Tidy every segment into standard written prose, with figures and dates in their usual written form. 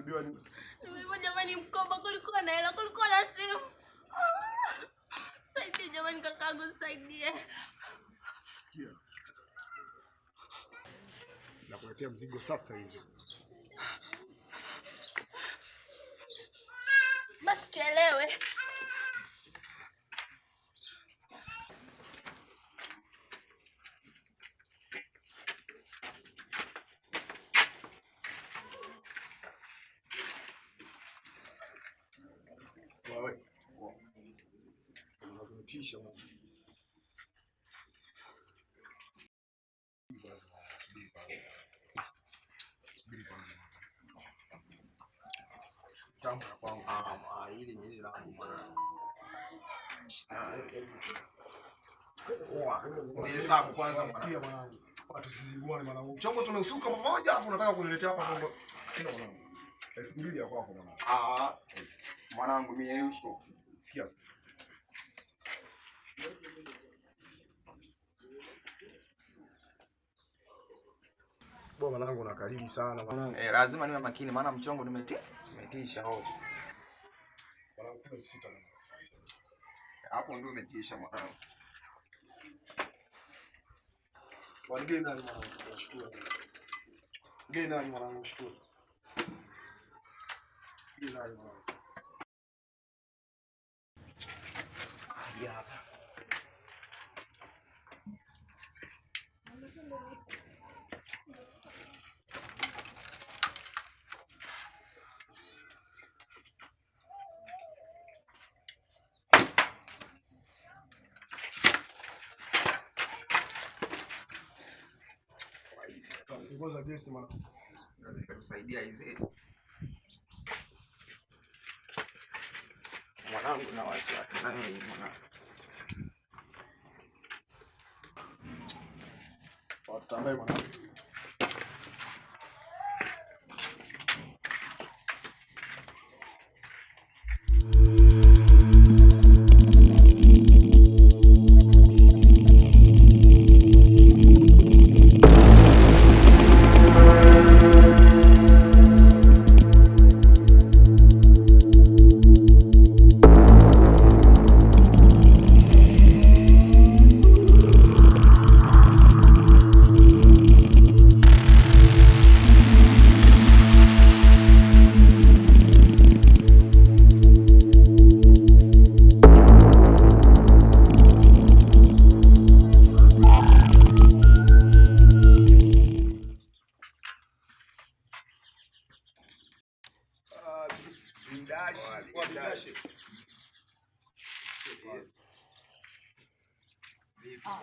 umeibiwa nini? Nimeibiwa jamani mkoba, kulikuwa na hela, kulikuwa na simu. Saidia jamani kakaangu, saidie. Sikia. Nakuletea mzigo sasa hivi. Basi chelewe. Wewe. Unakutisha mwana. Tamu ya kwangu. Hili ni hili langu bwana. Hesabu kwanza sikia mwanangu. Watu sizinguane mwanangu. Mchongo tunausuka mmoja afu unataka kuniletea hapa mambo. Sikia mwanangu. 2000 ya kwako mwanangu. Mwanangu mimi yeyusho. Sikia sasa. Bwana mwanangu unakariri sana mwanangu. Lazima niwe makini maana mchongo nimetisha hofu. Mwanangu kuna visita mwanangu. Hapo ndio umetisha mwanangu. Wanigeni nani mwanangu? Nashukuru. Ngeni nani mwanangu? Nashukuru. Ngeni nani mwanangu? Hapa. Ngoza guest mwanangu. Naweza kusaidia hizi. Mwanangu na wasiwasi na mimi mwanangu. Watambaye mwanangu.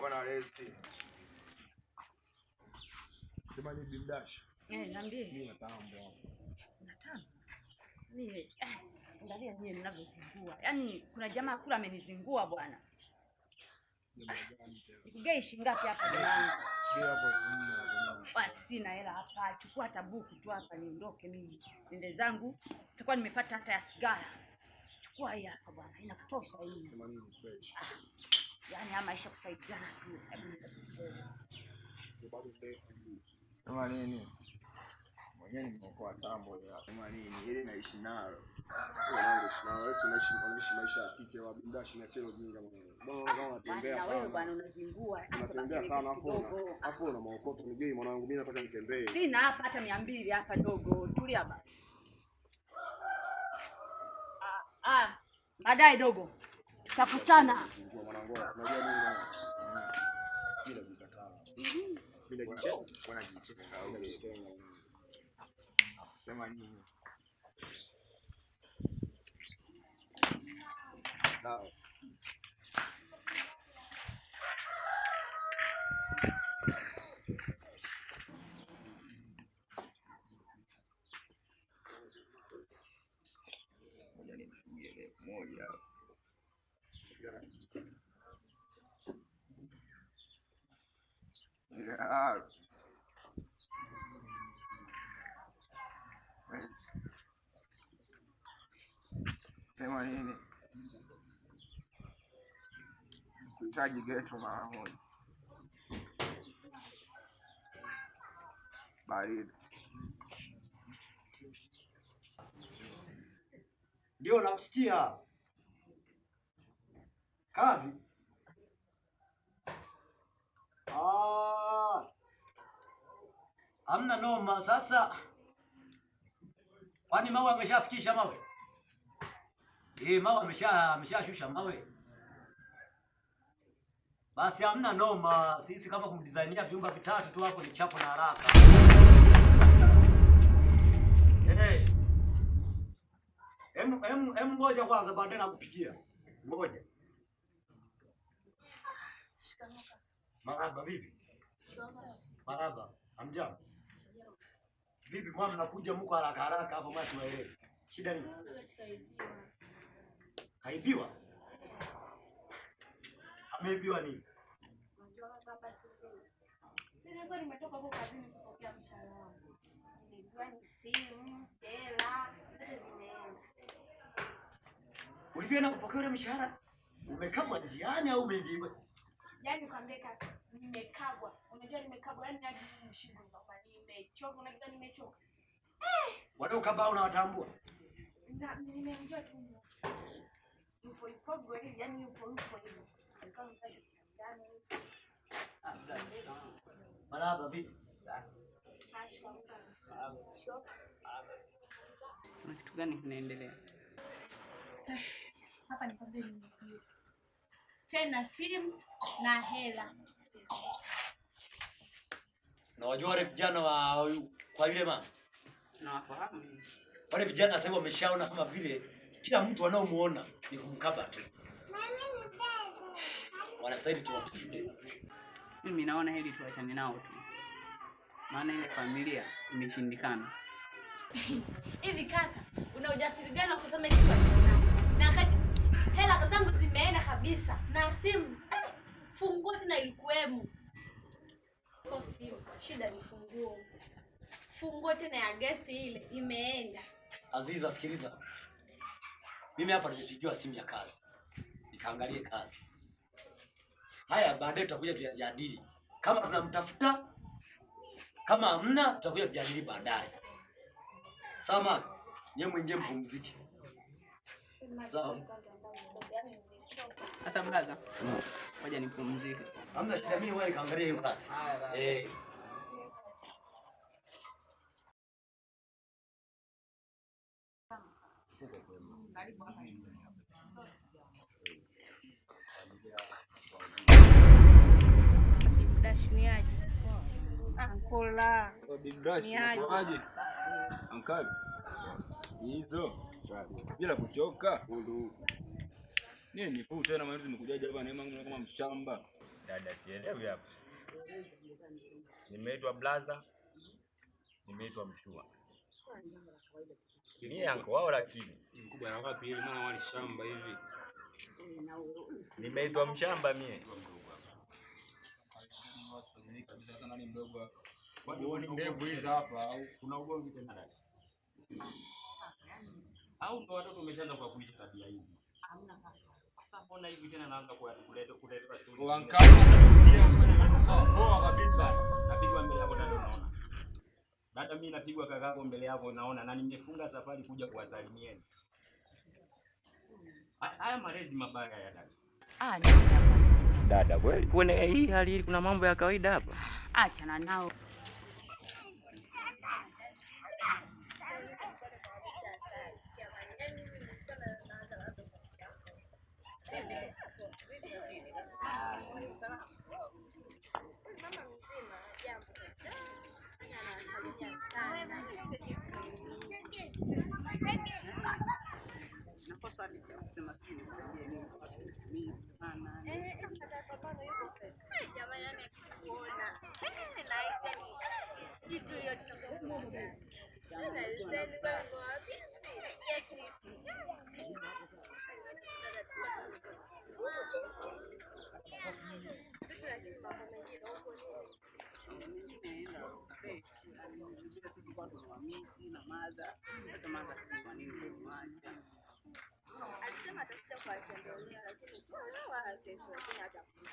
Bwana Resti. Sema ni Bindash. Niambie. Mimi natamba. Natamba. Mimi angalia nyie mnavyozingua. Yaani kuna jamaa kula amenizingua bwana. Nikugei shingapi hapa jamani? Ndio hapo. Bwana sina hela hapa. Chukua hata buku tu hapa niondoke mimi. Nende zangu. Nitakuwa nimepata hata ya sigara. Chukua hii hapa bwana. Inakutosha hii. Sema nini fresh? Yaani ama maisha kusaidiana tu. Sema nini? Mwenyewe nimeokoa tambo ya. Sema nini? Ile naishi nalo. Mwanangu shina wewe unaishi maisha ya kike wa Bindash na chelo jinga mwanangu. Bwana kama unatembea sana. Wewe bwana unazingua. Unatembea sana afu una maokoto ni gay mwanangu, mimi nataka nitembee. Sina hapa hata 200 hapa dogo. Tulia basi. Baadaye dogo. Tutakutana. Mwanangu, unajua nini? Bila kukataa. Bila kicheko, bwana jicheka. Sema nini? Sawa. Moja. Sema nini? Kuhitaji geto mara moja. Baridi. Ndio nakusikia. Kazi? Hamna noma. Sasa kwani mawe ameshafikisha mawe? Mawe ameshashusha mawe. Basi hamna noma. Sisi kama kumdesignia vyumba vitatu tu hapo ni chapo na haraka. Ngoja kwanza, baadaye nakupigia. Ngoja. Marahaba vipi? Marahaba. Hamjambo. Vipi mwa mnakuja mko haraka haraka hapo basi waelewe. Shida nini? Kaibiwa? Ameibiwa nini? Sasa nimetoka huko kazini kupokea mshahara wangu. Nilikuwa ni simu, hela, zote zimeenda. Ulivyoenda kupokea ile mshahara, umekabwa njiani au umeibiwa? Yaani kwambie kaka, nimekabwa. Unajua nimekabwa, yaani hadi mshingo kwamba nimechoka, unajua nimechoka. Wadau kaba unawatambua? Na nimemjua tu. Yupo hivi, yaani yupo hivi. Alikuwa mtaji ndani. Marahaba vipi? Kuna kitu gani kinaendelea? Hapa ni kwambie nimeibiwa. Tena simu na hela. Na wajua wale vijana wa kwa yule mama? Nawafahamu. Wale vijana sasa wameshaona kama vile kila mtu anaomuona ni kumkaba tu. Wanastahili tuwatafute. Mimi naona hili tuachane nao tu. Maana ile familia imeshindikana. Hivi kaka, una ujasiri gani wa kusema hicho tena? Na wakati hela zangu zimeenda kabisa na simu funguo tena ilikuwemo. So simu, shida ni funguo. Funguo tena ya guest ile imeenda. Aziza, sikiliza. Mimi hapa nimepigiwa simu ya kazi. Nikaangalie kazi. Haya baadaye tutakuja kujadili. Kama tunamtafuta, kama hamna tutakuja kujadili baadaye. Sawa mama? Nyewe mwingie mpumzike. Sawa. Sasa blaza. Ngoja nipumzike. Hamna shida, mimi wewe kaangalie hiyo kazi. Ankola. Niaje? Ankali. Hizo. Bila kuchoka. Nini tu tena mwanzo nimekujaje hapa na kama mshamba. Dada sielewi hapa. Nimeitwa blaza. Nimeitwa mshua. Ni yangu wao lakini. Mkubwa na wapi hivi maana wali shamba hivi. Nimeitwa mshamba mie. Sasa nani mdogo hapa? Kwani ndevu hizi hapa au kuna ugomvi tena dada? Au ndo watoto umeshaanza kwa kuishi tabia hizi? Hamna kaka. Sasa mbona hivi tena naanza kuleta stori? Wankali unasikia sawa poa kabisa. Napigwa mbele yako dada unaona. Dada mimi napigwa kakako mbele yako unaona na nimefunga safari kuja kuwasalimieni. Haya malezi mabaya ya dada. Dada kweli. Kuna hii hali kuna mambo ya kawaida hapa. Achana nao. Alisema atakuja kwa tembelea lakini kwa kesho lakini hatakuja.